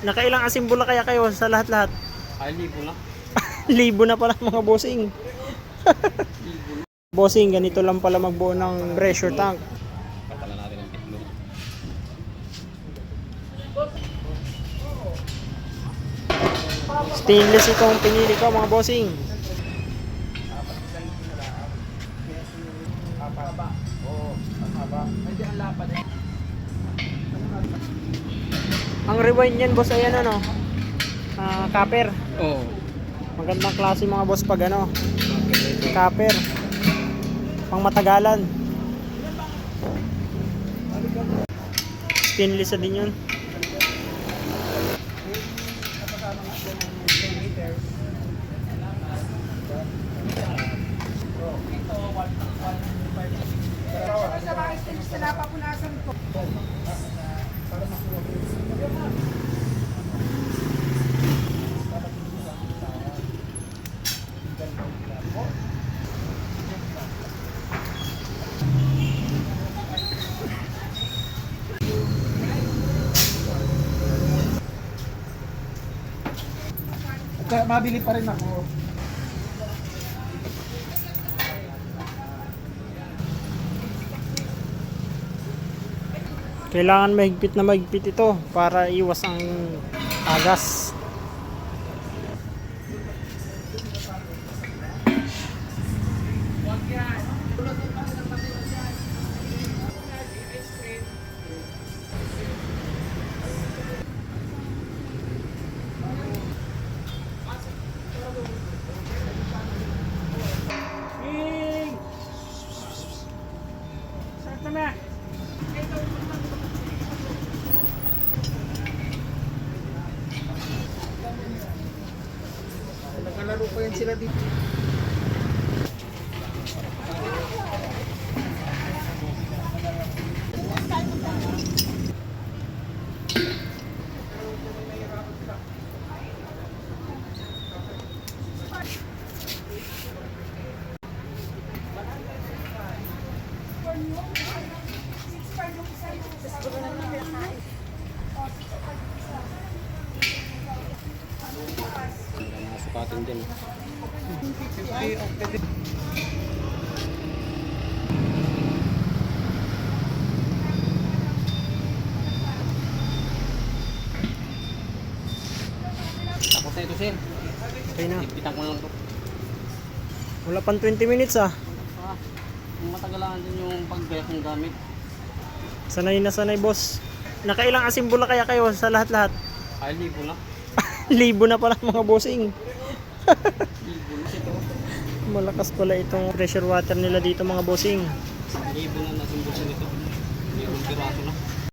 Nakailang asimbola kaya kayo sa lahat-lahat? Ay, libo na. Libo na pala mga bossing. Bossing, ganito lang pala magbuo ng pressure tank. Kapala natin ang tiklog. Stainless itong pinili ko mga bossing. Ang rewind niyan boss ay ano, copper. Oo. Magandang klase mga boss pag ano, copper. Pang matagalan. Stainless na din yun. Mabili pa rin ako. Kailangan mahigpit na mahigpit ito para iwas ang agas. Naglalaro pa yan sila dito. Mga sukatin din. Tapos na ito, sir. Okay na. Ipitak mo lang ito. Wala pang 20 minutes ah. Matagalan din yung paggayak ng gamit. Sanay na sanay boss. Nakailang asimbola kaya kayo sa lahat-lahat? Ay, libo na. Libo na pala mga bossing. Libo na ito. Malakas pala itong pressure water nila dito mga bossing. Libo na natin nito. Libong piraso na.